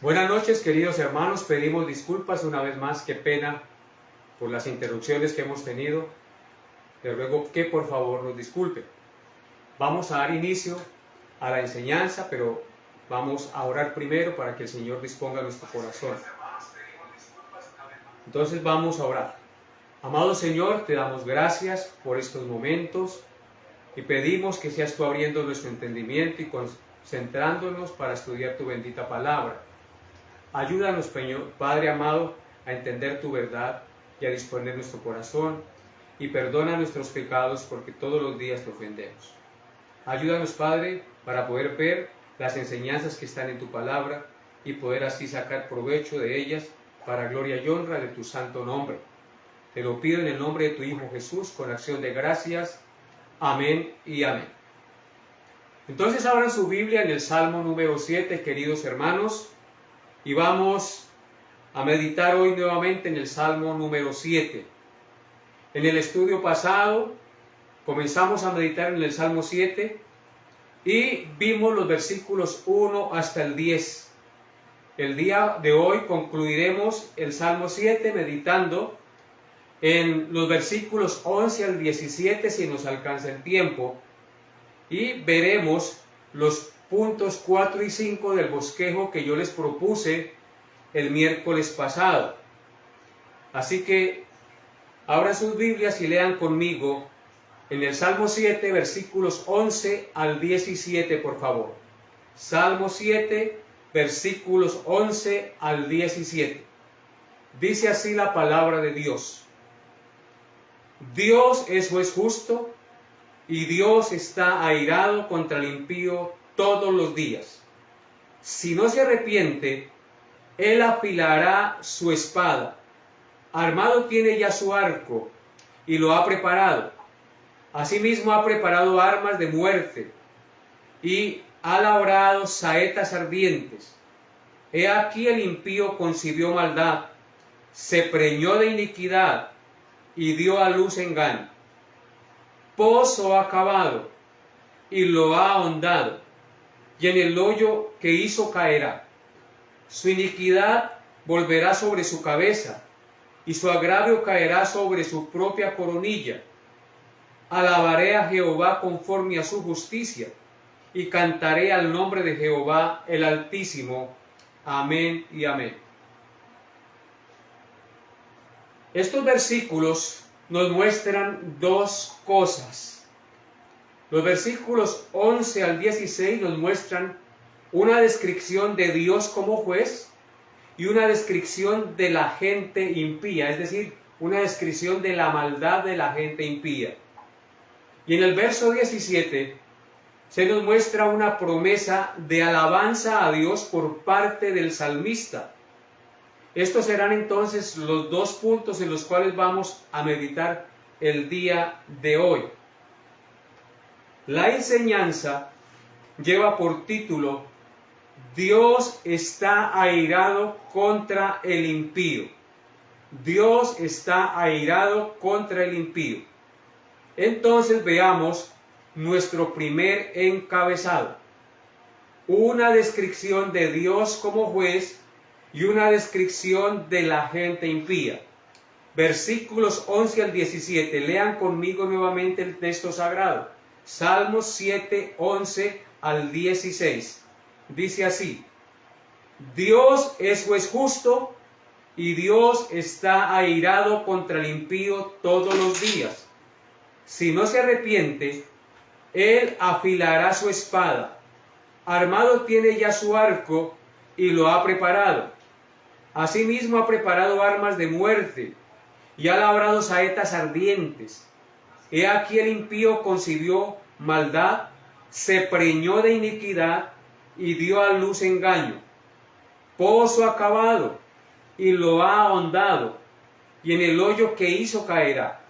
Buenas noches, queridos hermanos. Pedimos disculpas una vez más, qué pena por las interrupciones que hemos tenido. Les ruego que por favor nos disculpen. Vamos a dar inicio a la enseñanza, pero vamos a orar primero para que el Señor disponga nuestro corazón. Entonces vamos a orar. Amado Señor, te damos gracias por estos momentos y pedimos que seas tú abriendo nuestro entendimiento y concentrándonos para estudiar tu bendita palabra. Ayúdanos, Padre amado, a entender tu verdad y a disponer nuestro corazón, y perdona nuestros pecados porque todos los días te ofendemos. Ayúdanos, Padre, para poder ver las enseñanzas que están en tu palabra y poder así sacar provecho de ellas para gloria y honra de tu santo nombre. Te lo pido en el nombre de tu Hijo Jesús, con acción de gracias. Amén y amén. Entonces abran su Biblia en el Salmo número 7, queridos hermanos, y vamos a meditar hoy nuevamente en el Salmo número 7. En el estudio pasado comenzamos a meditar en el Salmo 7 y vimos los versículos 1 hasta el 10. El día de hoy concluiremos el Salmo 7 meditando en los versículos 11 al 17 si nos alcanza el tiempo, y veremos los puntos 4 y 5 del bosquejo que yo les propuse el miércoles pasado. Así que abran sus Biblias y lean conmigo en el Salmo 7, versículos 11 al 17, por favor. Salmo 7, versículos 11 al 17. Dice así la palabra de Dios. Dios es juez justo, y Dios está airado contra el impío todos los días. Si no se arrepiente, él afilará su espada. Armado tiene ya su arco, y lo ha preparado. Asimismo ha preparado armas de muerte, y ha labrado saetas ardientes. He aquí el impío concibió maldad, se preñó de iniquidad, y dio a luz engaño. Pozo ha cavado, y lo ha ahondado, y en el hoyo que hizo caerá. Su iniquidad volverá sobre su cabeza, y su agravio caerá sobre su propia coronilla. Alabaré a Jehová conforme a su justicia, y cantaré al nombre de Jehová el Altísimo. Amén y amén. Estos versículos nos muestran dos cosas. Los versículos 11 al 16 nos muestran una descripción de Dios como juez y una descripción de la gente impía, es decir, una descripción de la maldad de la gente impía. Y en el verso 17 se nos muestra una promesa de alabanza a Dios por parte del salmista. Estos serán entonces los dos puntos en los cuales vamos a meditar el día de hoy. La enseñanza lleva por título: Dios está airado contra el impío. Dios está airado contra el impío. Entonces veamos nuestro primer encabezado. Una descripción de Dios como juez y una descripción de la gente impía. Versículos 11 al 17. Lean conmigo nuevamente el texto sagrado. Salmos 7, 11 al 16. Dice así: Dios es juez justo, y Dios está airado contra el impío todos los días. Si no se arrepiente, él afilará su espada. Armado tiene ya su arco, y lo ha preparado. Asimismo ha preparado armas de muerte, y ha labrado saetas ardientes. He aquí el impío concibió maldad, se preñó de iniquidad, y dio a luz engaño. Pozo ha cavado, y lo ha ahondado, y en el hoyo que hizo caerá.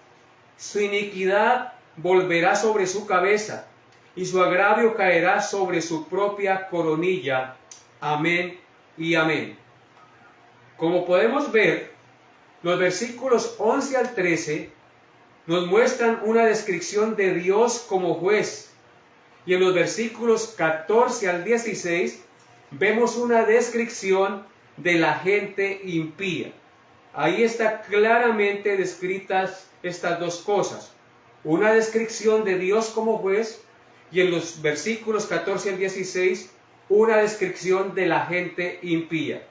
Su iniquidad volverá sobre su cabeza, y su agravio caerá sobre su propia coronilla. Amén y amén. Como podemos ver, los versículos 11 al 13 nos muestran una descripción de Dios como juez, y en los versículos 14 al 16 vemos una descripción de la gente impía. Ahí está claramente descritas estas dos cosas. Una descripción de Dios como juez y en los versículos 14 al 16 una descripción de la gente impía.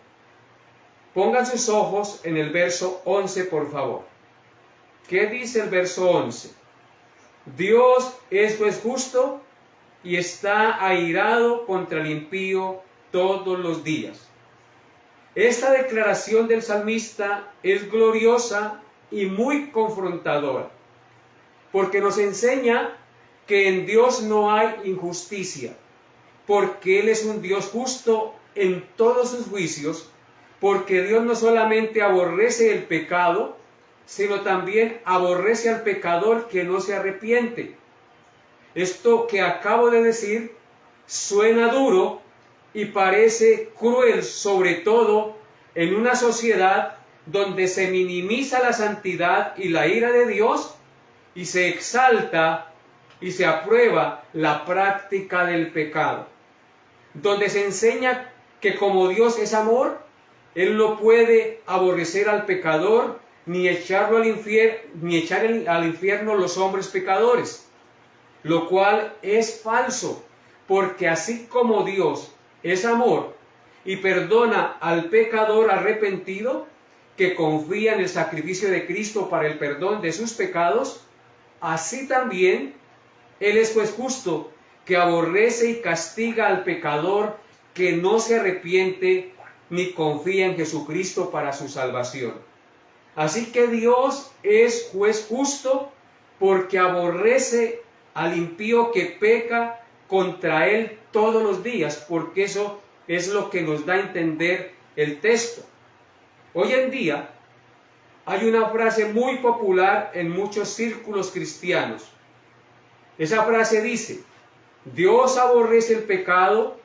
Pongan sus ojos en el verso 11, por favor. ¿Qué dice el verso 11? Dios es juez justo y está airado contra el impío todos los días. Esta declaración del salmista es gloriosa y muy confrontadora, porque nos enseña que en Dios no hay injusticia, porque Él es un Dios justo en todos sus juicios, porque Dios no solamente aborrece el pecado, sino también aborrece al pecador que no se arrepiente. Esto que acabo de decir suena duro y parece cruel, sobre todo en una sociedad donde se minimiza la santidad y la ira de Dios y se exalta y se aprueba la práctica del pecado, donde se enseña que como Dios es amor, Él no puede aborrecer al pecador ni echarlo al infierno, ni echar al infierno los hombres pecadores, lo cual es falso, porque así como Dios es amor y perdona al pecador arrepentido que confía en el sacrificio de Cristo para el perdón de sus pecados, así también Él es juez justo que aborrece y castiga al pecador que no se arrepiente ni confía en Jesucristo para su salvación. Así que Dios es juez justo porque aborrece al impío que peca contra Él todos los días, porque eso es lo que nos da a entender el texto. Hoy en día hay una frase muy popular en muchos círculos cristianos. Esa frase dice: Dios aborrece el pecado,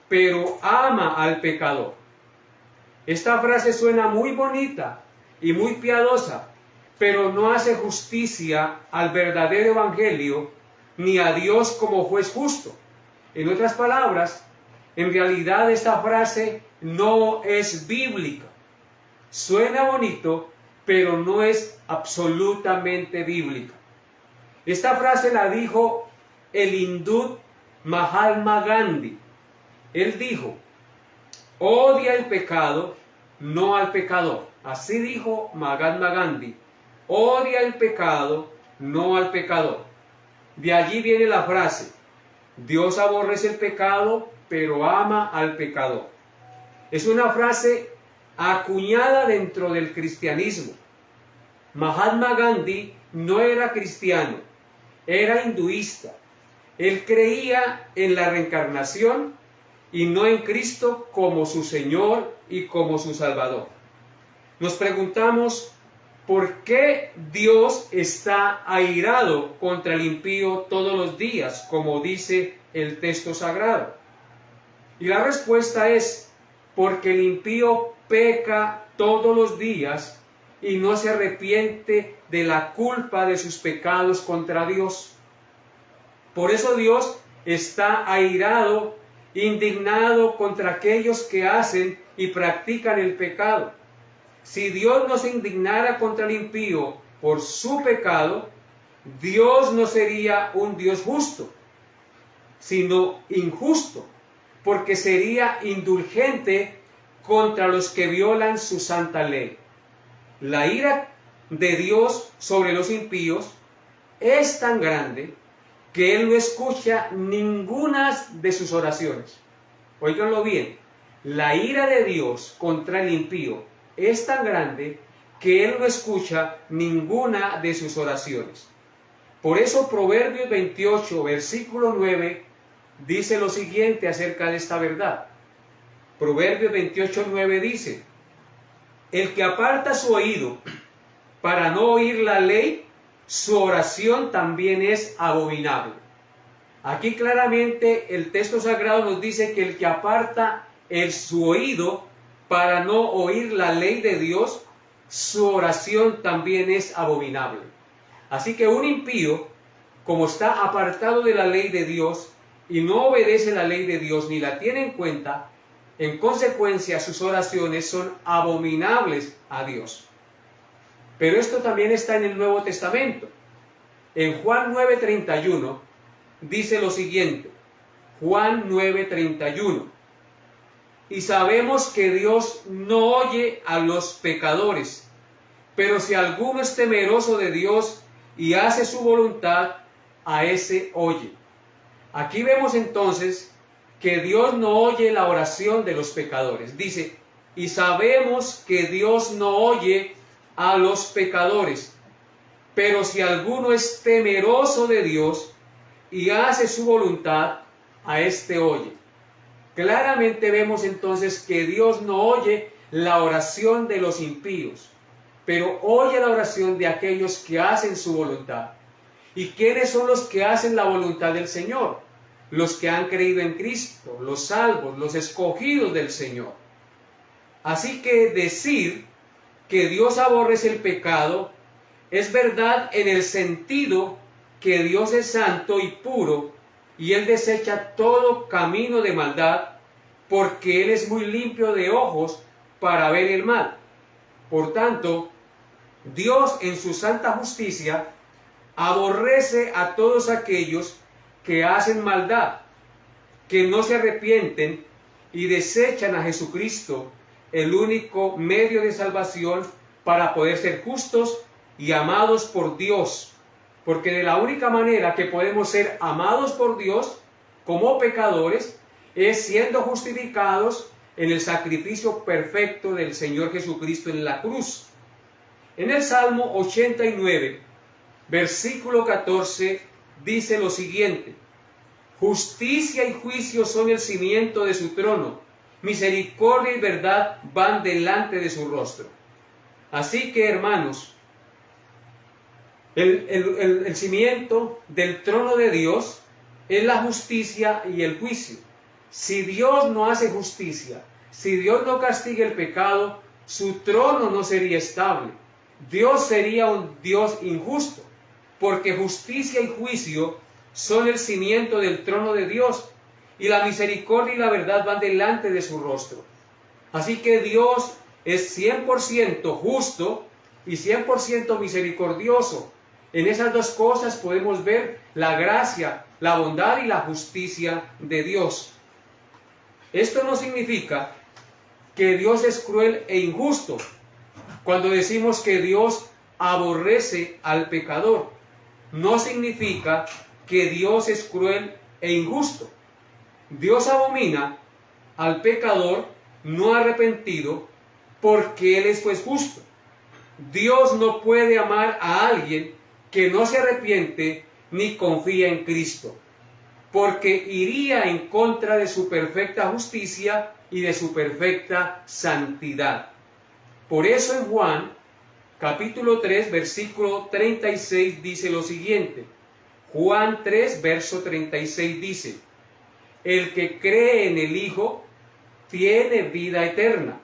pero ama al pecador. Esta frase suena muy bonita y muy piadosa, pero no hace justicia al verdadero evangelio ni a Dios como juez justo. En otras palabras, en realidad esta frase no es bíblica. Suena bonito, pero no es absolutamente bíblica. Esta frase la dijo el hindú Mahatma Gandhi. Él dijo: odia el pecado, no al pecador. Así dijo Mahatma Gandhi: odia el pecado, no al pecador. De allí viene la frase: Dios aborrece el pecado, pero ama al pecador. Es una frase acuñada dentro del cristianismo. Mahatma Gandhi no era cristiano, era hinduista. Él creía en la reencarnación y no en Cristo como su Señor y como su Salvador. Nos preguntamos, ¿por qué Dios está airado contra el impío todos los días, como dice el texto sagrado? Y la respuesta es: porque el impío peca todos los días y no se arrepiente de la culpa de sus pecados contra Dios. Por eso Dios está airado, indignado contra aquellos que hacen y practican el pecado. Si Dios no se indignara contra el impío por su pecado, Dios no sería un Dios justo, sino injusto, porque sería indulgente contra los que violan su santa ley. La ira de Dios sobre los impíos es tan grande que Él no escucha ninguna de sus oraciones. Óiganlo bien, la ira de Dios contra el impío es tan grande que Él no escucha ninguna de sus oraciones. Por eso Proverbios 28, versículo 9, dice lo siguiente acerca de esta verdad. Proverbios 28, 9 dice: el que aparta su oído para no oír la ley, su oración también es abominable. Aquí claramente el texto sagrado nos dice que el que aparta su oído para no oír la ley de Dios, su oración también es abominable. Así que un impío, como está apartado de la ley de Dios y no obedece la ley de Dios ni la tiene en cuenta, En consecuencia, sus oraciones son abominables a Dios. Pero esto también está en el Nuevo Testamento. En Juan 9:31 dice lo siguiente. Juan 9:31. Y sabemos que Dios no oye a los pecadores, pero si alguno es temeroso de Dios y hace su voluntad, a ese oye. Aquí vemos entonces que Dios no oye la oración de los pecadores. Dice, y sabemos que Dios no oye a los pecadores, pero si alguno es temeroso de Dios y hace su voluntad, a este oye. Claramente vemos entonces que Dios no oye la oración de los impíos, pero oye la oración de aquellos que hacen su voluntad. ¿Y quiénes son los que hacen la voluntad del Señor? Los que han creído en Cristo, los salvos, los escogidos del Señor. Así que decir que Dios aborrece el pecado es verdad en el sentido que Dios es santo y puro y Él desecha todo camino de maldad porque Él es muy limpio de ojos para ver el mal. Por tanto, Dios en su santa justicia aborrece a todos aquellos que hacen maldad, que no se arrepienten y desechan a Jesucristo, el único medio de salvación para poder ser justos y amados por Dios. Porque de la única manera que podemos ser amados por Dios como pecadores es siendo justificados en el sacrificio perfecto del Señor Jesucristo en la cruz. En el Salmo 89, versículo 14, dice lo siguiente: justicia y juicio son el cimiento de su trono, misericordia y verdad van delante de su rostro. Así que, hermanos, el cimiento del trono de Dios es la justicia y el juicio. Si Dios no hace justicia, si Dios no castiga el pecado, su trono no sería estable. Dios sería un Dios injusto, porque justicia y juicio son el cimiento del trono de Dios, y la misericordia y la verdad van delante de su rostro. Así que Dios es 100% justo y 100% misericordioso. En esas dos cosas podemos ver la gracia, la bondad y la justicia de Dios. Esto no significa que Dios es cruel e injusto cuando decimos que Dios aborrece al pecador. No significa que Dios es cruel e injusto. Dios abomina al pecador no arrepentido porque Él es pues justo. Dios no puede amar a alguien que no se arrepiente ni confía en Cristo, porque iría en contra de su perfecta justicia y de su perfecta santidad. Por eso en Juan, capítulo 3, versículo 36 dice lo siguiente. Juan 3, verso 36 dice: el que cree en el Hijo tiene vida eterna,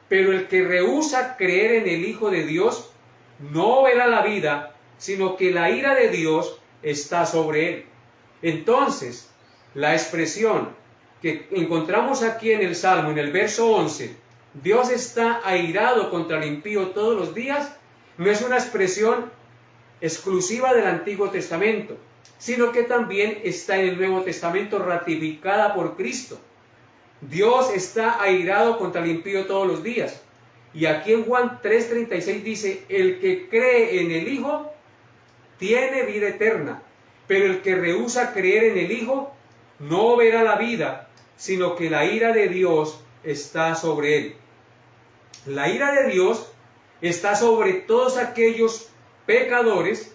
pero el que rehúsa creer en el Hijo de Dios no verá la vida, sino que la ira de Dios está sobre él. Entonces, la expresión que encontramos aquí en el Salmo, en el verso 11, Dios está airado contra el impío todos los días, no es una expresión exclusiva del Antiguo Testamento, sino que también está en el Nuevo Testamento ratificada por Cristo. Dios está airado contra el impío todos los días. Y aquí en Juan 3:36 dice: el que cree en el Hijo tiene vida eterna, pero el que rehúsa creer en el Hijo no verá la vida, sino que la ira de Dios está sobre él. La ira de Dios está sobre todos aquellos pecadores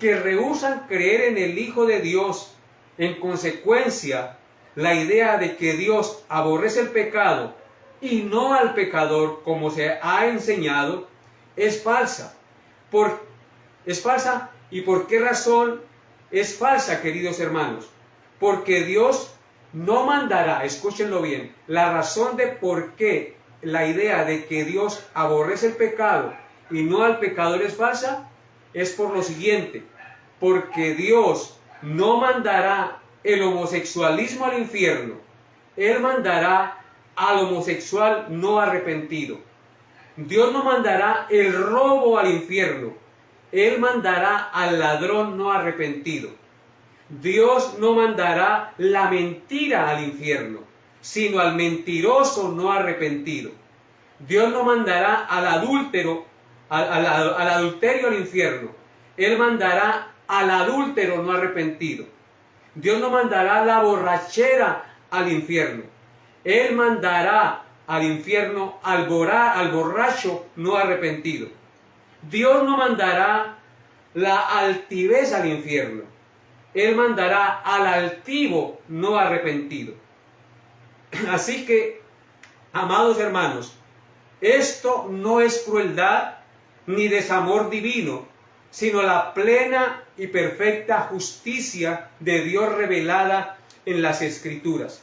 que rehúsan creer en el Hijo de Dios. En consecuencia, la idea de que Dios aborrece el pecado y no al pecador, como se ha enseñado, es falsa. Es falsa. ¿Y por qué razón es falsa, queridos hermanos? Porque Dios no mandará, escúchenlo bien, la razón de por qué la idea de que Dios aborrece el pecado y no al pecador es falsa, es por lo siguiente: porque Dios no mandará el homosexualismo al infierno, Él mandará al homosexual no arrepentido. Dios no mandará el robo al infierno. Él mandará al ladrón no arrepentido. Dios no mandará la mentira al infierno, sino al mentiroso no arrepentido. Dios no mandará al adúltero, al adulterio al infierno. Él mandará al adúltero no arrepentido. Dios no mandará la borrachera al infierno. Él mandará al infierno al borracho no arrepentido. Dios no mandará la altivez al infierno. Él mandará al altivo no arrepentido. Así que, amados hermanos, esto no es crueldad ni desamor divino, sino la plena y perfecta justicia de Dios revelada en las Escrituras.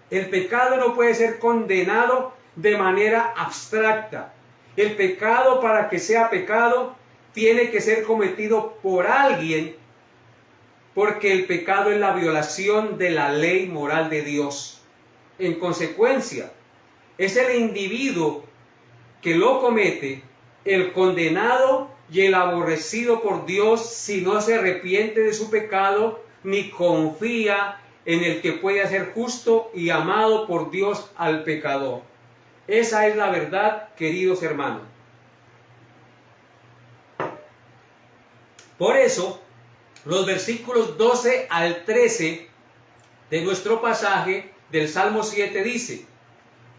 El pecado no puede ser condenado de manera abstracta. El pecado, para que sea pecado, tiene que ser cometido por alguien, porque el pecado es la violación de la ley moral de Dios. En consecuencia, es el individuo que lo comete, el condenado y el aborrecido por Dios, si no se arrepiente de su pecado ni confía en el que puede hacer justo y amado por Dios al pecador. Esa es la verdad, queridos hermanos. Por eso, los versículos 12 al 13 de nuestro pasaje del Salmo 7 dice,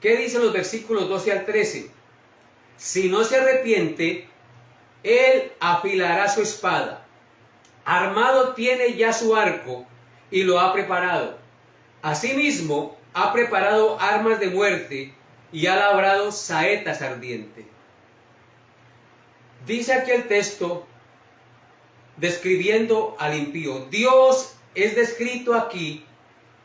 ¿qué dicen los versículos 12 al 13? Si no se arrepiente, él afilará su espada. Armado tiene ya su arco y lo ha preparado. Asimismo, ha preparado armas de muerte y ha labrado saetas ardientes. Dice aquí el texto, describiendo al impío. Dios es descrito aquí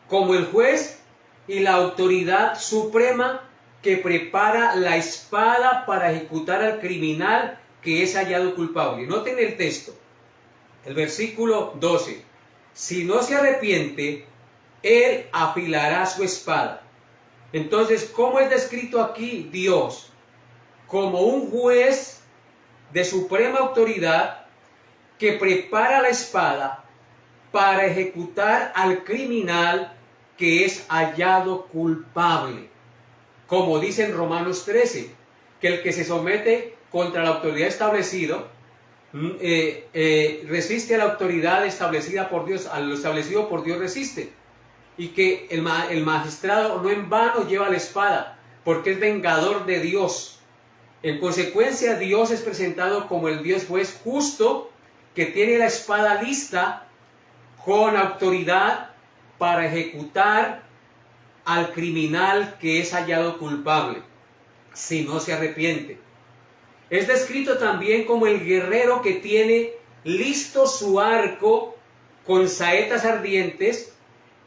como el juez y la autoridad suprema que prepara la espada para ejecutar al criminal que es hallado culpable. Noten el texto, el versículo 12. Si no se arrepiente, él afilará su espada. Entonces, ¿cómo es descrito aquí Dios? Como un juez de suprema autoridad que prepara la espada para ejecutar al criminal que es hallado culpable. Como dice en Romanos 13, que el que se somete contra la autoridad establecida, resiste a la autoridad establecida por Dios, a lo establecido por Dios resiste. Y que el magistrado no en vano lleva la espada, porque es vengador de Dios. En consecuencia, Dios es presentado como el Dios juez justo, que tiene la espada lista con autoridad para ejecutar al criminal que es hallado culpable, si no se arrepiente. Es descrito también como el guerrero que tiene listo su arco con saetas ardientes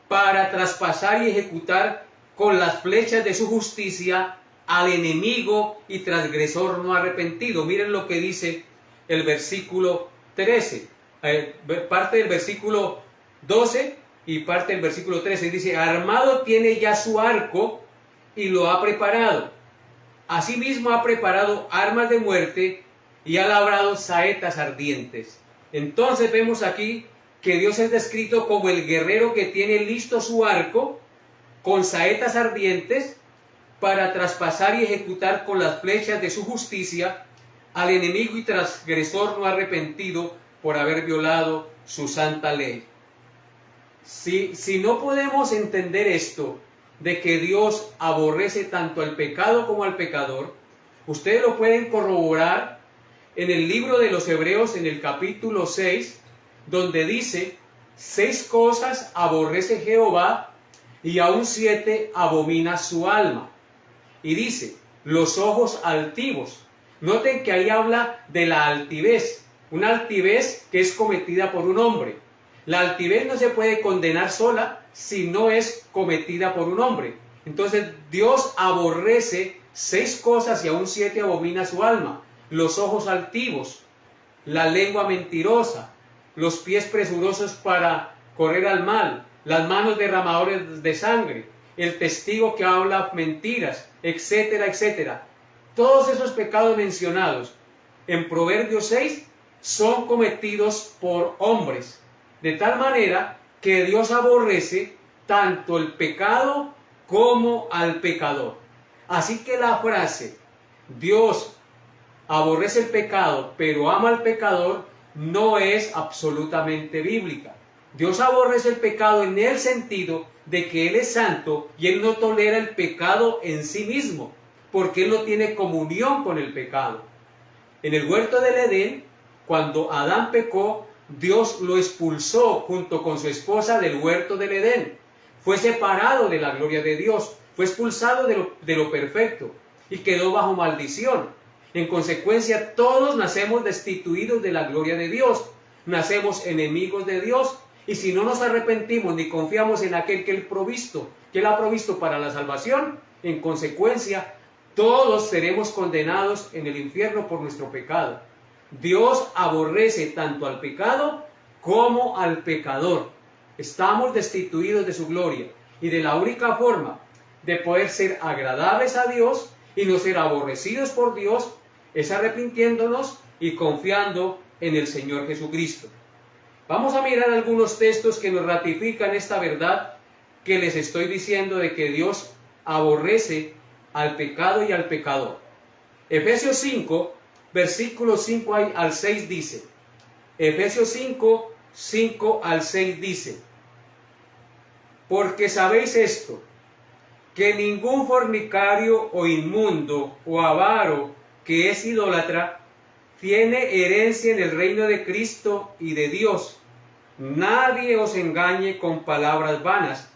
para traspasar y ejecutar con las flechas de su justicia al enemigo y transgresor no arrepentido. Miren lo que dice el versículo 13, parte del versículo 12 y parte del versículo 13. Dice, armado tiene ya su arco y lo ha preparado. Asimismo ha preparado armas de muerte y ha labrado saetas ardientes. Entonces vemos aquí que Dios es descrito como el guerrero que tiene listo su arco con saetas ardientes para traspasar y ejecutar con las flechas de su justicia al enemigo y transgresor no arrepentido por haber violado su santa ley. Si no podemos entender esto, de que Dios aborrece tanto al pecado como al pecador, ustedes lo pueden corroborar en el libro de los Hebreos, en el capítulo 6, donde dice, 6 cosas aborrece Jehová y aún 7 abomina su alma. Y dice, los ojos altivos. Noten que ahí habla de la altivez, una altivez que es cometida por un hombre. La altivez no se puede condenar sola si no es cometida por un hombre. Entonces Dios aborrece 6 cosas y aún 7 abomina su alma. Los ojos altivos, la lengua mentirosa, los pies presurosos para correr al mal, las manos derramadoras de sangre, el testigo que habla mentiras, etcétera, etcétera. Todos esos pecados mencionados en Proverbios 6 son cometidos por hombres, de tal manera que Dios aborrece tanto el pecado como al pecador. Así que la frase Dios aborrece el pecado pero ama al pecador no es absolutamente bíblica. Dios aborrece el pecado en el sentido de que Él es santo y Él no tolera el pecado en sí mismo, porque Él no tiene comunión con el pecado. En el huerto del Edén, cuando Adán pecó, Dios lo expulsó junto con su esposa del huerto del Edén. Fue separado de la gloria de Dios, fue expulsado de lo perfecto y quedó bajo maldición. En consecuencia, todos nacemos destituidos de la gloria de Dios, nacemos enemigos de Dios, y si no nos arrepentimos ni confiamos en aquel que Él ha provisto para la salvación, en consecuencia, todos seremos condenados en el infierno por nuestro pecado. Dios aborrece tanto al pecado como al pecador. Estamos destituidos de su gloria, y de la única forma de poder ser agradables a Dios y no ser aborrecidos por Dios es arrepintiéndonos y confiando en el Señor Jesucristo. Vamos a mirar algunos textos que nos ratifican esta verdad que les estoy diciendo de que Dios aborrece al pecado y al pecador. Efesios 5, versículos 5 al 6 dice, Efesios 5, 5 al 6 dice, porque sabéis esto, que ningún fornicario o inmundo o avaro que es idólatra tiene herencia en el reino de Cristo y de Dios. Nadie os engañe con palabras vanas,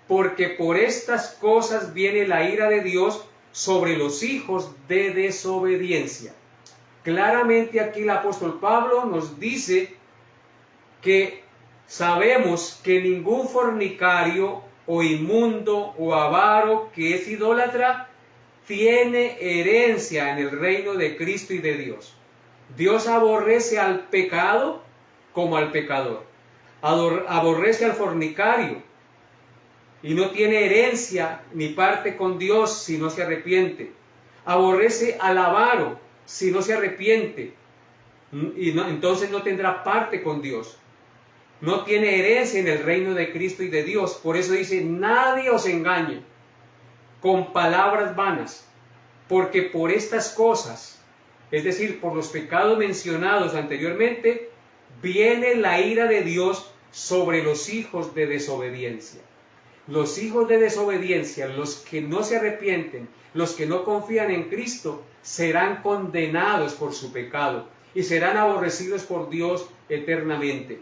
porque por estas cosas viene la ira de Dios sobre los hijos de desobediencia. Claramente aquí el apóstol Pablo nos dice que sabemos que ningún fornicario o inmundo o avaro que es idólatra tiene herencia en el reino de Cristo y de Dios. Dios aborrece al pecado como al pecador. Aborrece al fornicario y no tiene herencia ni parte con Dios si no se arrepiente. Aborrece al avaro si no se arrepiente y entonces no tendrá parte con Dios. No tiene herencia en el reino de Cristo y de Dios. Por eso dice, nadie os engañe con palabras vanas, porque por estas cosas, es decir, por los pecados mencionados anteriormente, viene la ira de Dios sobre los hijos de desobediencia. Los hijos de desobediencia, los que no se arrepienten, los que no confían en Cristo, serán condenados por su pecado y serán aborrecidos por Dios eternamente.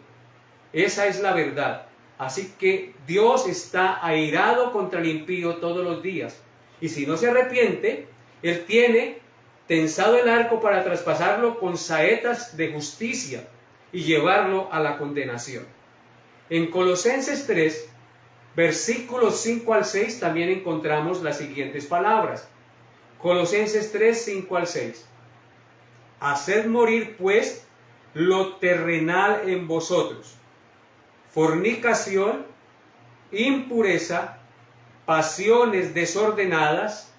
Esa es la verdad. Así que Dios está airado contra el impío todos los días. Y si no se arrepiente, Él tiene tensado el arco para traspasarlo con saetas de justicia y llevarlo a la condenación. En Colosenses 3, versículos 5 al 6, también encontramos las siguientes palabras. Colosenses 3, 5 al 6. Haced morir, pues, lo terrenal en vosotros: fornicación, impureza, pasiones desordenadas,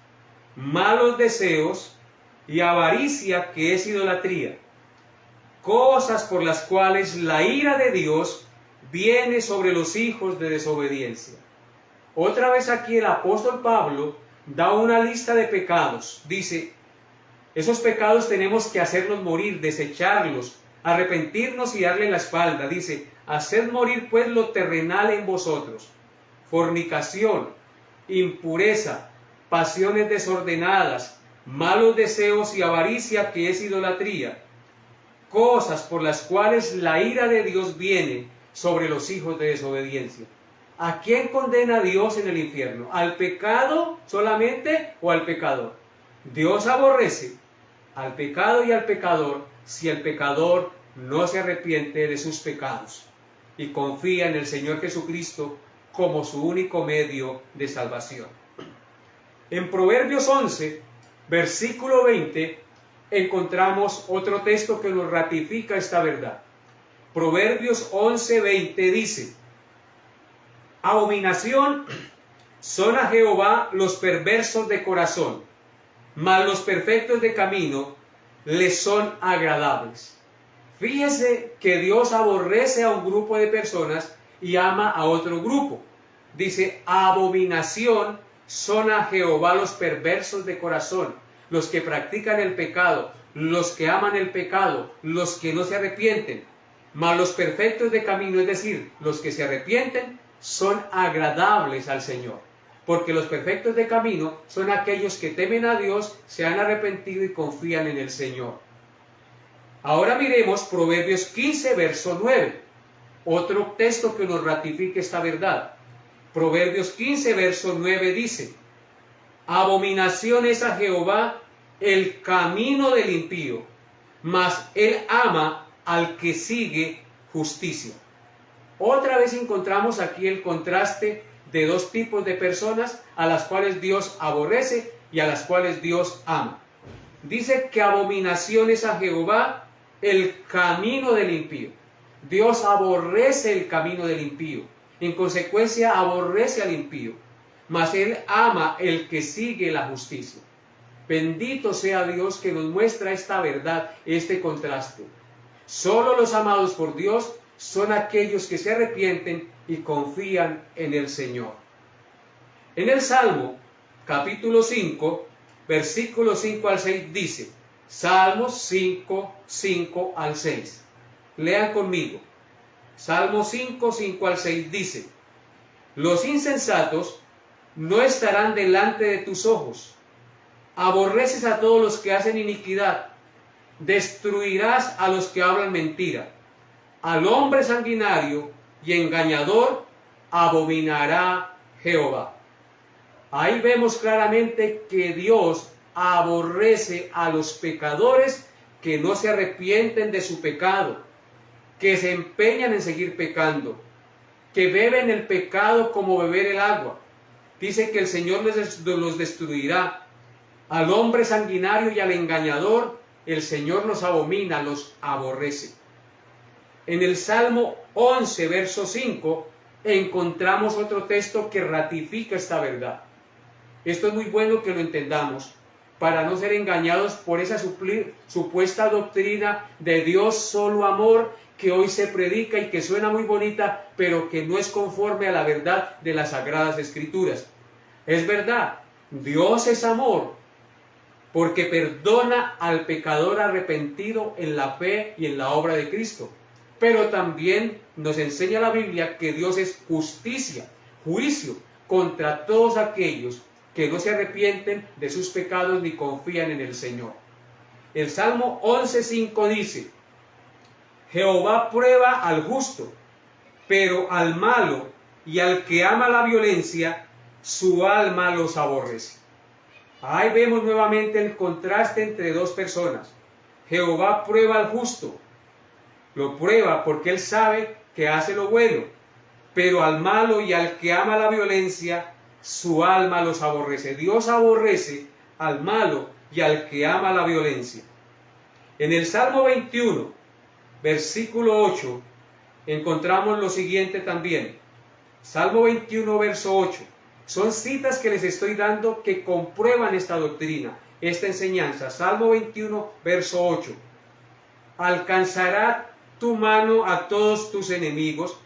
malos deseos y avaricia, que es idolatría, cosas por las cuales la ira de Dios viene sobre los hijos de desobediencia. Otra vez aquí el apóstol Pablo da una lista de pecados. Dice, esos pecados tenemos que hacerlos morir, desecharlos, arrepentirnos y darle la espalda. Dice, haced morir pues lo terrenal en vosotros: fornicación, impureza, pasiones desordenadas, malos deseos y avaricia, que es idolatría, cosas por las cuales la ira de Dios viene sobre los hijos de desobediencia. ¿A quién condena Dios en el infierno? ¿Al pecado solamente o al pecador? Dios aborrece al pecado y al pecador si el pecador no se arrepiente de sus pecados y confía en el Señor Jesucristo como su único medio de salvación. En Proverbios 11, versículo 20, encontramos otro texto que nos ratifica esta verdad. Proverbios 11, 20 dice, abominación son a Jehová los perversos de corazón, mas los perfectos de camino les son agradables. Fíjese que Dios aborrece a un grupo de personas y ama a otro grupo. Dice, abominación son a Jehová los perversos de corazón, los que practican el pecado, los que aman el pecado, los que no se arrepienten. Mas los perfectos de camino, es decir, los que se arrepienten, son agradables al Señor. Porque los perfectos de camino son aquellos que temen a Dios, se han arrepentido y confían en el Señor. Ahora miremos Proverbios 15, verso 9. Otro texto que nos ratifique esta verdad. Proverbios 15, verso 9 dice, abominación es a Jehová el camino del impío, mas él ama al que sigue justicia. Otra vez encontramos aquí el contraste de dos tipos de personas a las cuales Dios aborrece y a las cuales Dios ama. Dice que abominación es a Jehová el camino del impío. Dios aborrece el camino del impío. En consecuencia, aborrece al impío. Mas Él ama el que sigue la justicia. Bendito sea Dios que nos muestra esta verdad, este contraste. Solo los amados por Dios son aquellos que se arrepienten y confían en el Señor. En el Salmo, capítulo 5, versículos 5 al 6 dice, Salmos 5, 5 al 6. Lean conmigo. Salmo 5, 5 al 6 dice, los insensatos no estarán delante de tus ojos. Aborreces a todos los que hacen iniquidad. Destruirás a los que hablan mentira. Al hombre sanguinario y engañador abominará Jehová. Ahí vemos claramente que Dios aborrece a los pecadores que no se arrepienten de su pecado, que se empeñan en seguir pecando, que beben el pecado como beber el agua. Dice que el Señor los destruirá. Al hombre sanguinario y al engañador, el Señor los abomina, los aborrece. En el Salmo 11, verso 5, encontramos otro texto que ratifica esta verdad. Esto es muy bueno que lo entendamos, para no ser engañados por esa supuesta doctrina de Dios solo amor que hoy se predica y que suena muy bonita, pero que no es conforme a la verdad de las Sagradas Escrituras. Es verdad, Dios es amor, porque perdona al pecador arrepentido en la fe y en la obra de Cristo. Pero también nos enseña la Biblia que Dios es justicia, juicio contra todos aquellos que no se arrepienten de sus pecados ni confían en el Señor. El Salmo 11:5 dice, Jehová prueba al justo, pero al malo y al que ama la violencia, su alma los aborrece. Ahí vemos nuevamente el contraste entre dos personas. Jehová prueba al justo. Lo prueba porque él sabe que hace lo bueno, pero al malo y al que ama la violencia, su alma los aborrece. Dios aborrece al malo y al que ama la violencia. En el Salmo 21, versículo 8, encontramos lo siguiente también. Salmo 21, verso 8. Son citas que les estoy dando que comprueban esta doctrina, esta enseñanza. Salmo 21, verso 8. Alcanzará tu mano a todos tus enemigos,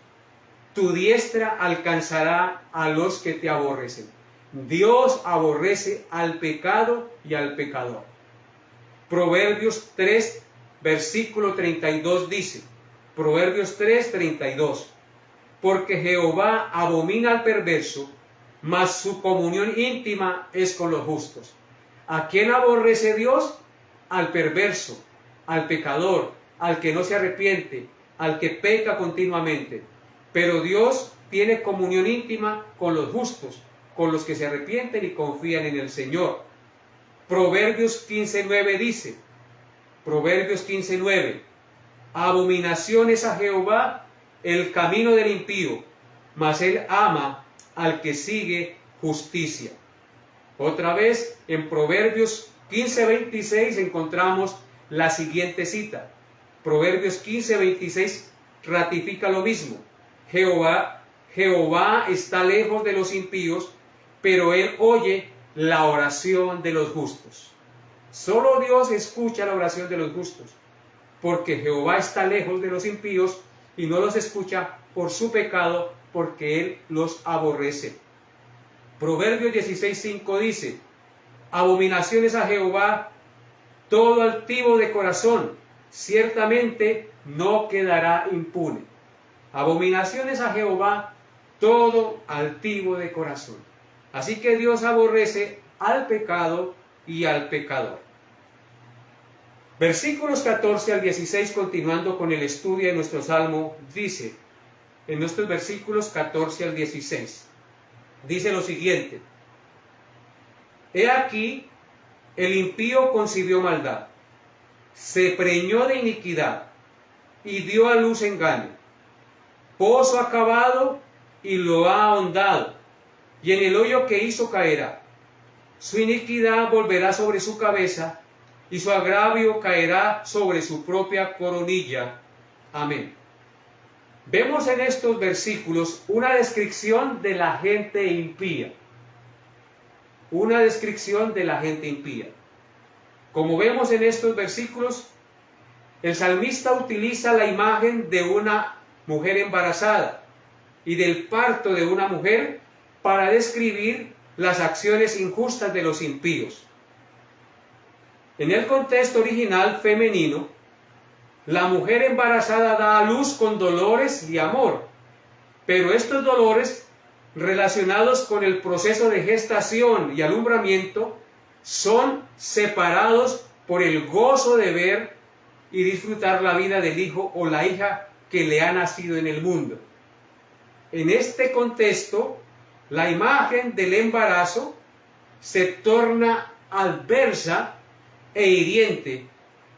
tu diestra alcanzará a los que te aborrecen. Dios aborrece al pecado y al pecador. Proverbios 3, versículo 32 dice, Proverbios 3, 32, porque Jehová abomina al perverso, mas su comunión íntima es con los justos. ¿A quién aborrece Dios? Al perverso, al pecador, al que no se arrepiente, al que peca continuamente. Pero Dios tiene comunión íntima con los justos, con los que se arrepienten y confían en el Señor. Proverbios 15:9 dice, Proverbios 15:9, abominación es a Jehová el camino del impío, mas él ama al que sigue justicia. Otra vez en Proverbios 15:26 encontramos la siguiente cita. Proverbios 15:26 ratifica lo mismo. Jehová está lejos de los impíos, pero Él oye la oración de los justos. Solo Dios escucha la oración de los justos, porque Jehová está lejos de los impíos y no los escucha por su pecado, porque Él los aborrece. Proverbios 16:5 dice: abominaciones a Jehová todo altivo de corazón, ciertamente no quedará impune. Abominaciones a Jehová todo altivo de corazón. Así que Dios aborrece al pecado y al pecador. Versículos 14 al 16, continuando con el estudio de nuestro salmo, dice, en nuestros versículos 14 al 16, dice lo siguiente: he aquí, el impío concibió maldad, se preñó de iniquidad y dio a luz engaño. Pozo ha cavado y lo ha ahondado, y en el hoyo que hizo caerá. Su iniquidad volverá sobre su cabeza, y su agravio caerá sobre su propia coronilla. Amén. Vemos en estos versículos una descripción de la gente impía. Una descripción de la gente impía. Como vemos en estos versículos, el salmista utiliza la imagen de una mujer embarazada y del parto de una mujer para describir las acciones injustas de los impíos. En el contexto original femenino, la mujer embarazada da a luz con dolores y amor, pero estos dolores relacionados con el proceso de gestación y alumbramiento son separados por el gozo de ver y disfrutar la vida del hijo o la hija que le ha nacido en el mundo. En este contexto, la imagen del embarazo se torna adversa e hiriente,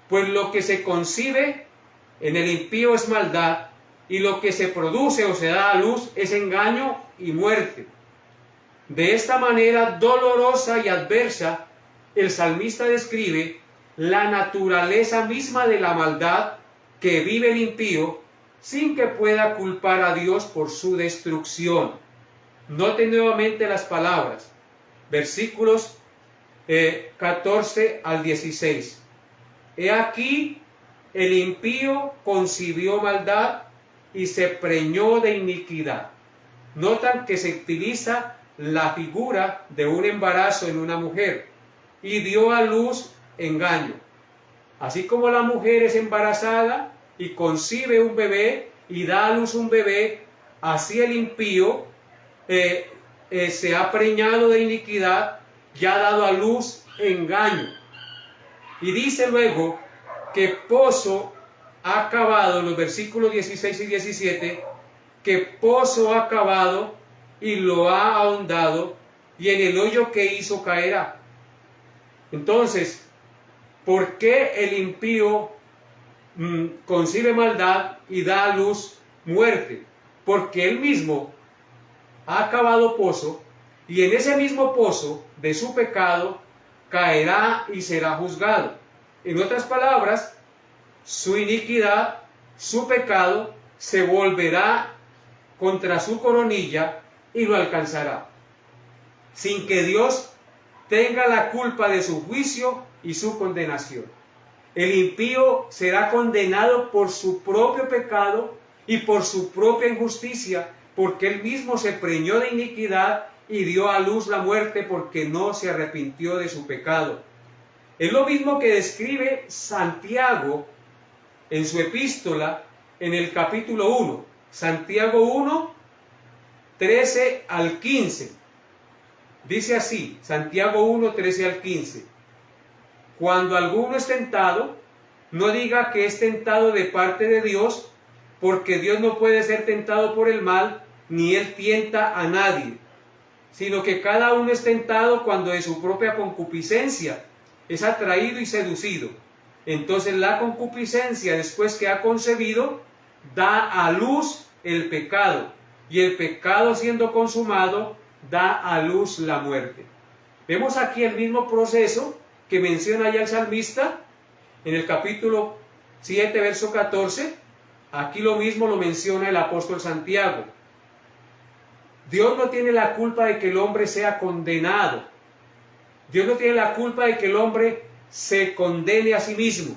pues lo que se concibe en el impío es maldad, y lo que se produce o se da a luz es engaño y muerte. De esta manera dolorosa y adversa, el salmista describe la naturaleza misma de la maldad que vive el impío sin que pueda culpar a Dios por su destrucción. Noten nuevamente las palabras, versículos 14 al 16. He aquí, el impío concibió maldad y se preñó de iniquidad. Notan que se utiliza la figura de un embarazo en una mujer y dio a luz engaño. Así como la mujer es embarazada y concibe un bebé y da a luz un bebé, así el impío se ha preñado de iniquidad y ha dado a luz engaño. Y dice luego que pozo ha cavado, en los versículos 16 y 17, que pozo ha cavado y lo ha ahondado, y en el hoyo que hizo caerá. Entonces, ¿por qué el impío concibe maldad y da a luz muerte? Porque él mismo ha cavado pozo, y en ese mismo pozo de su pecado caerá y será juzgado. En otras palabras, su iniquidad, su pecado, se volverá contra su coronilla y lo alcanzará, sin que Dios tenga la culpa de su juicio y su condenación. El impío será condenado por su propio pecado y por su propia injusticia, porque él mismo se preñó de iniquidad y dio a luz la muerte porque no se arrepintió de su pecado. Es lo mismo que describe Santiago en su epístola en el capítulo 1, Santiago 1, 13 al 15. Dice así, Santiago 1, 13 al 15. Cuando alguno es tentado, no diga que es tentado de parte de Dios, porque Dios no puede ser tentado por el mal, ni él tienta a nadie, sino que cada uno es tentado cuando de su propia concupiscencia es atraído y seducido. Entonces la concupiscencia, después que ha concebido, da a luz el pecado, y el pecado siendo consumado, da a luz la muerte. Vemos aquí el mismo proceso que menciona ya el salmista en el capítulo 7, verso 14. Aquí lo mismo lo menciona el apóstol Santiago. Dios no tiene la culpa de que el hombre sea condenado. Dios no tiene la culpa de que el hombre se condene a sí mismo.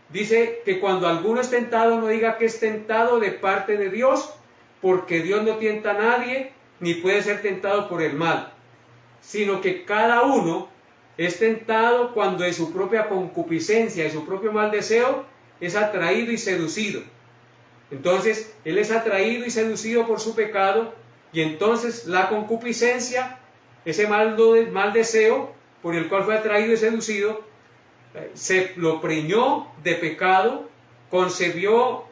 Dice que cuando alguno es tentado, no diga que es tentado de parte de Dios, porque Dios no tienta a nadie, ni puede ser tentado por el mal, sino que cada uno es tentado cuando de su propia concupiscencia, de su propio mal deseo, es atraído y seducido. Entonces, él es atraído y seducido por su pecado, y entonces la concupiscencia, ese mal deseo por el cual fue atraído y seducido, se lo preñó de pecado, concebió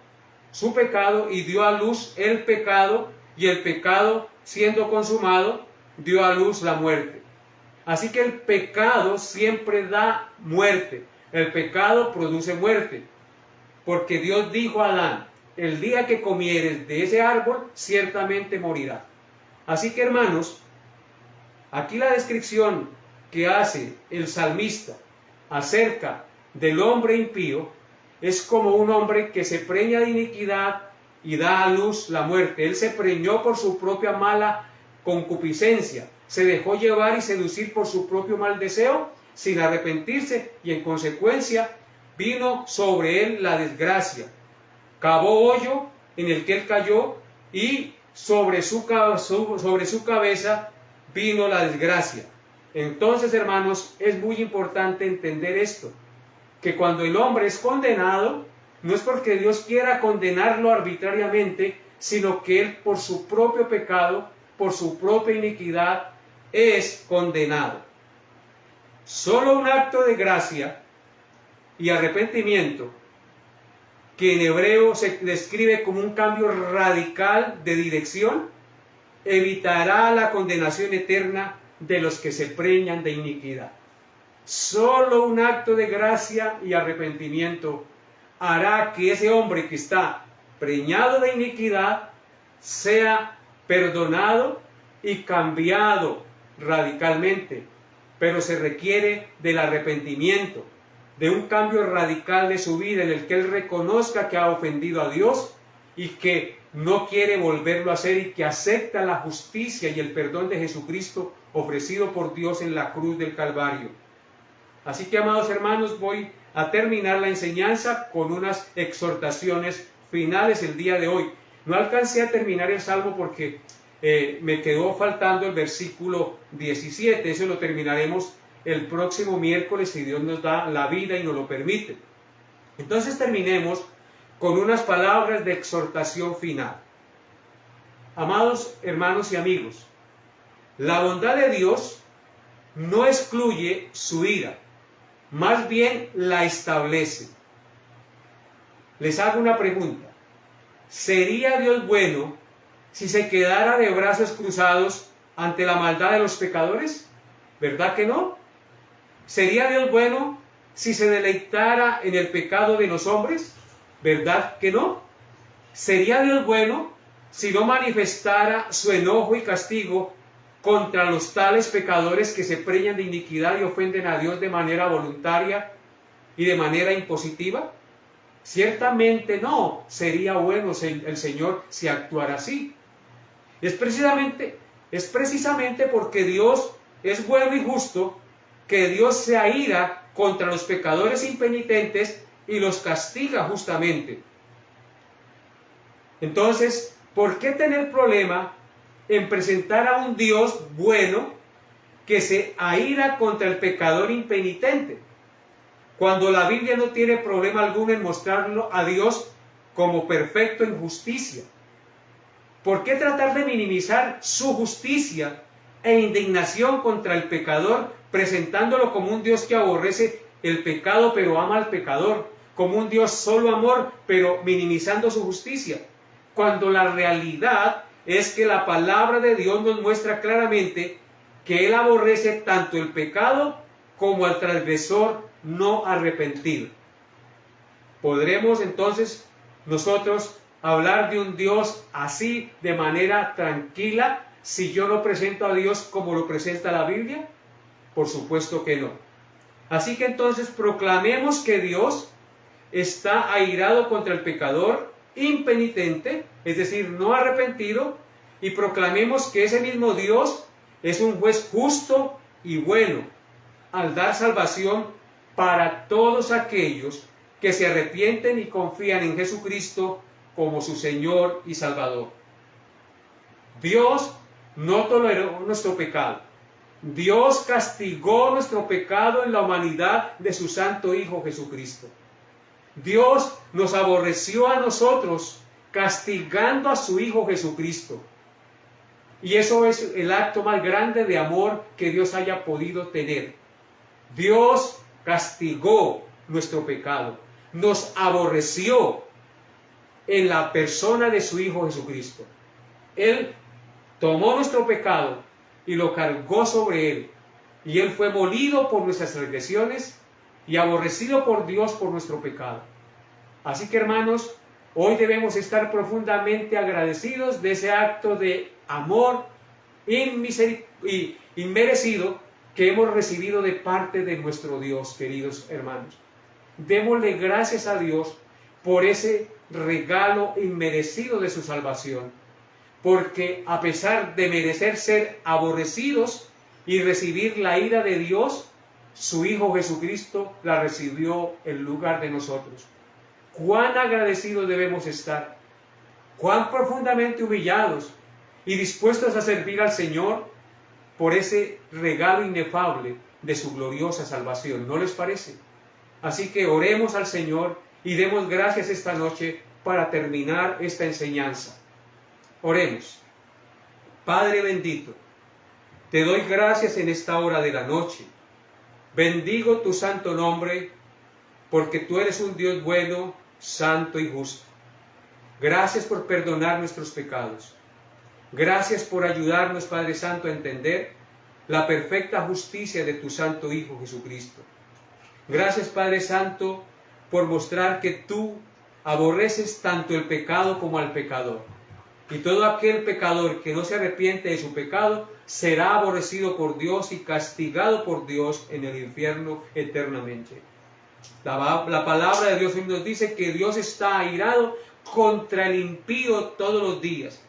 su pecado y dio a luz el pecado, y el pecado, siendo consumado, dio a luz la muerte. Así que el pecado siempre da muerte. El pecado produce muerte. Porque Dios dijo a Adán: el día que comieres de ese árbol, ciertamente morirás. Así que, hermanos, aquí la descripción que hace el salmista acerca del hombre impío es como un hombre que se preña de iniquidad y da a luz la muerte. Él se preñó por su propia mala concupiscencia, se dejó llevar y seducir por su propio mal deseo sin arrepentirse, y en consecuencia vino sobre él la desgracia. Cavó hoyo en el que él cayó, y sobre su cabeza vino la desgracia. Entonces, hermanos, es muy importante entender esto, que cuando el hombre es condenado, no es porque Dios quiera condenarlo arbitrariamente, sino que él, por su propio pecado, por su propia iniquidad, es condenado. Solo un acto de gracia y arrepentimiento, que en hebreo se describe como un cambio radical de dirección, evitará la condenación eterna de los que se preñan de iniquidad. Solo un acto de gracia y arrepentimiento hará que ese hombre que está preñado de iniquidad sea perdonado y cambiado radicalmente. Pero se requiere del arrepentimiento, de un cambio radical de su vida en el que él reconozca que ha ofendido a Dios y que no quiere volverlo a hacer, y que acepta la justicia y el perdón de Jesucristo ofrecido por Dios en la cruz del Calvario. Así que, amados hermanos, voy a terminar la enseñanza con unas exhortaciones finales el día de hoy. No alcancé a terminar el Salmo porque me quedó faltando el versículo 17. Eso lo terminaremos el próximo miércoles, si Dios nos da la vida y nos lo permite. Entonces terminemos con unas palabras de exhortación final. Amados hermanos y amigos, la bondad de Dios no excluye su ira, más bien la establece. Les hago una pregunta: ¿sería Dios bueno si se quedara de brazos cruzados ante la maldad de los pecadores? ¿Verdad que no? ¿Sería Dios bueno si se deleitara en el pecado de los hombres? ¿Verdad que no? ¿Sería Dios bueno si no manifestara su enojo y castigo contra los tales pecadores que se preñan de iniquidad y ofenden a Dios de manera voluntaria y de manera impositiva? Ciertamente no sería bueno el Señor si actuara así. Es precisamente porque Dios es bueno y justo que Dios se aira contra los pecadores impenitentes y los castiga justamente. Entonces, ¿por qué tener problema en presentar a un Dios bueno que se aira contra el pecador impenitente, cuando la Biblia no tiene problema alguno en mostrarlo a Dios como perfecto en justicia? ¿Por qué tratar de minimizar su justicia e indignación contra el pecador, presentándolo como un Dios que aborrece el pecado pero ama al pecador, como un Dios solo amor pero minimizando su justicia, cuando la realidad es que la palabra de Dios nos muestra claramente que Él aborrece tanto el pecado como al transgresor no arrepentido? ¿Podremos entonces nosotros hablar de un Dios así de manera tranquila si yo no presento a Dios como lo presenta la Biblia? Por supuesto que no. Así que entonces proclamemos que Dios está airado contra el pecador impenitente, es decir, no arrepentido, y proclamemos que ese mismo Dios es un juez justo y bueno al dar salvación para todos aquellos que se arrepienten y confían en Jesucristo como su Señor y Salvador. Dios no toleró nuestro pecado. Dios castigó nuestro pecado en la humanidad de su Santo Hijo Jesucristo. Dios nos aborreció a nosotros castigando a su Hijo Jesucristo. Y eso es el acto más grande de amor que Dios haya podido tener. Dios castigó nuestro pecado, nos aborreció en la persona de su Hijo Jesucristo. Él tomó nuestro pecado y lo cargó sobre Él. Y Él fue molido por nuestras transgresiones y aborrecido por Dios por nuestro pecado. Así que, hermanos, hoy debemos estar profundamente agradecidos de ese acto de amor inmerecido que hemos recibido de parte de nuestro Dios, queridos hermanos. Démosle gracias a Dios por ese regalo inmerecido de su salvación, porque a pesar de merecer ser aborrecidos y recibir la ira de Dios, su Hijo Jesucristo la recibió en lugar de nosotros. Cuán agradecidos debemos estar, cuán profundamente humillados y dispuestos a servir al Señor por ese regalo inefable de su gloriosa salvación. ¿No les parece? Así que oremos al Señor y demos gracias esta noche para terminar esta enseñanza. Oremos. Padre bendito, te doy gracias en esta hora de la noche. Bendigo tu santo nombre, porque tú eres un Dios bueno, santo y justo. Gracias por perdonar nuestros pecados. Gracias por ayudarnos, Padre Santo, a entender la perfecta justicia de tu Santo Hijo Jesucristo. Gracias, Padre Santo, por mostrar que tú aborreces tanto el pecado como al pecador. Y todo aquel pecador que no se arrepiente de su pecado será aborrecido por Dios y castigado por Dios en el infierno eternamente. La palabra de Dios nos dice que Dios está airado contra el impío todos los días,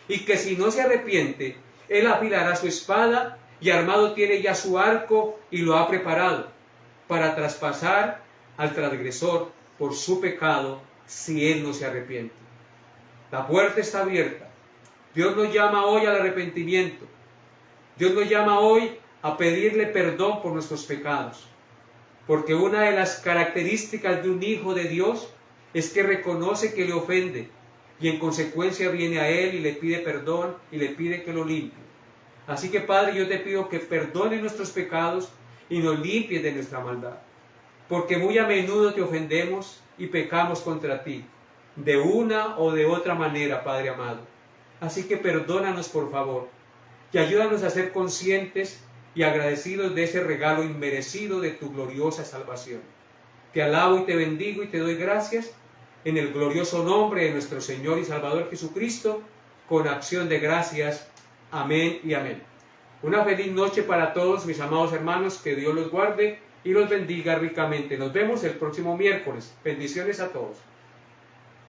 y que si no se arrepiente, Él afilará su espada y armado tiene ya su arco y lo ha preparado para traspasar al transgresor por su pecado si él no se arrepiente. La puerta está abierta. Dios nos llama hoy al arrepentimiento. Dios nos llama hoy a pedirle perdón por nuestros pecados. Porque una de las características de un hijo de Dios es que reconoce que le ofende y en consecuencia viene a Él y le pide perdón y le pide que lo limpie. Así que, Padre, yo te pido que perdone nuestros pecados y nos limpie de nuestra maldad. Porque muy a menudo te ofendemos y pecamos contra ti, de una o de otra manera, Padre amado. Así que perdónanos, por favor, y ayúdanos a ser conscientes y agradecidos de ese regalo inmerecido de tu gloriosa salvación. Te alabo y te bendigo y te doy gracias en el glorioso nombre de nuestro Señor y Salvador Jesucristo, con acción de gracias. Amén y amén. Una feliz noche para todos mis amados hermanos, que Dios los guarde y los bendiga ricamente. Nos vemos el próximo miércoles. Bendiciones a todos.